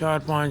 4 5